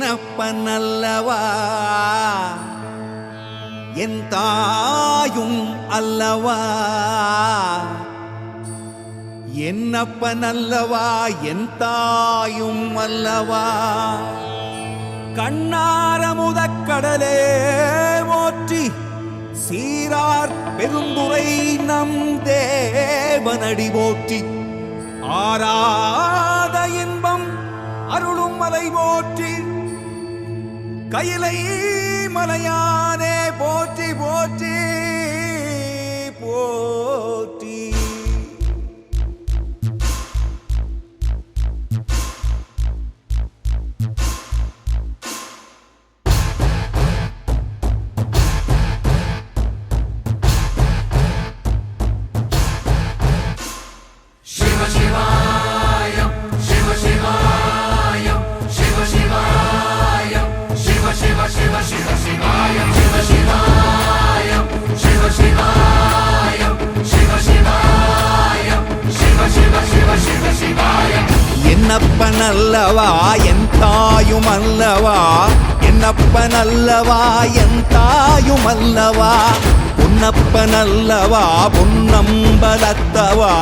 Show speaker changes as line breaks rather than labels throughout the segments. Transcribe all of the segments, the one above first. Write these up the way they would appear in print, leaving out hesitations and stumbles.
என்னப்பனல்லவா என் தாயும் அல்லவா என்னப்பனல்லவா என் தாயும் அல்லவா கண்ணாரமுதக்கடலே போற்றி சீரார் பெருந்துரை நம் தேவனடி போற்றி ஆராத இன்பம் அருளும் மலை போற்றி கையிலை மலையானே போற்றி போற்றி போற்றி என்னப்பனல்லவா என் தாயும் அல்லவா என்னப்பனல்லவா என் தாயும் அல்லவா பொன்னப்பனல்லவா பொன்னம்பலத்தவா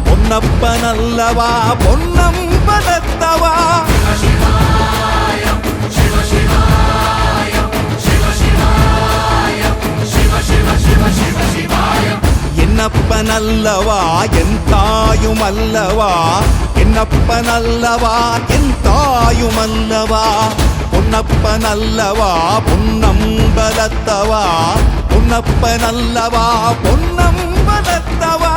பொன்னப்பனல்லவா பொன்னம்பலத்தவா என்னப்பனல்லவா என் தாயும் அல்லவா என்னப்பனல்லவா என் தாயும் அல்லவா பொன்னப்பனல்லவா பொன்னம்பலத்தவா பொன்னப்பனல்லவா பொன்னம்பலத்தவா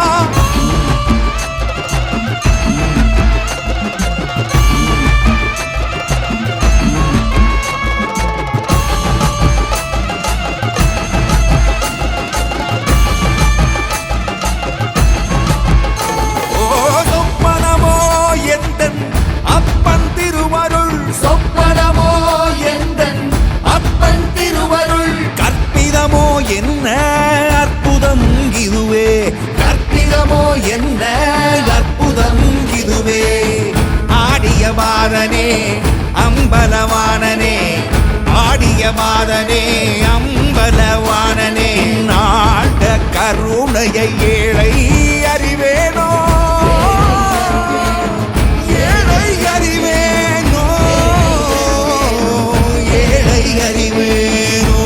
என்ன அற்புதம் இதுவே கற்பிதமோ என்ன அற்புதம் இதுவே ஆடிய மாதனே அம்பலவானனே ஆடிய மாதனே அம்பலவானனே நாட கருணையை ஏழை அறிவேனோ ஏழை அறிவேனோ ஏழை அறிவேனோ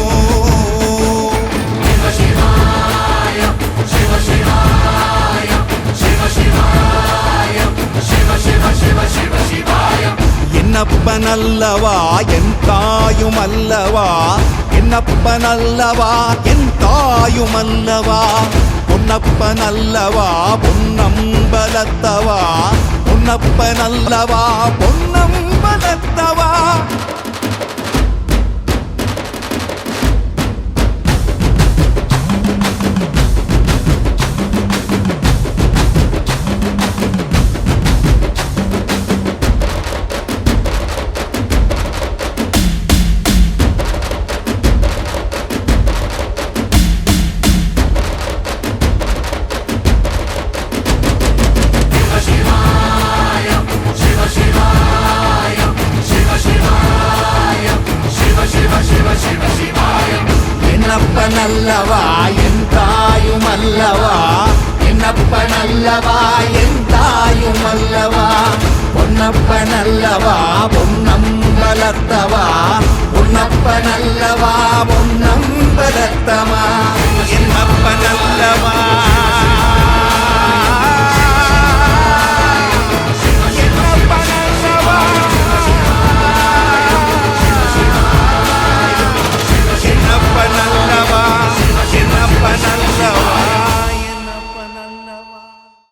என்னப்பனல்லவா என் தாயும் அல்லவா என்னப்பனல்லவா என் தாயும் அல்லவா பொன்னப்பனல்லவா பொன்னம்பலத்தவா பொன்னப்பனல்லவா பொன்னம்பலத்தவா என்னப்பனல்லவா என் தாயும் அல்லவா என்னப்பனல்லவா என் தாயும் அல்லவா பொன்னப்பனல்லவா பொன்னம்பலத்தவா பொன்னப்பனல்லவா பொன்னம்பலத்தவா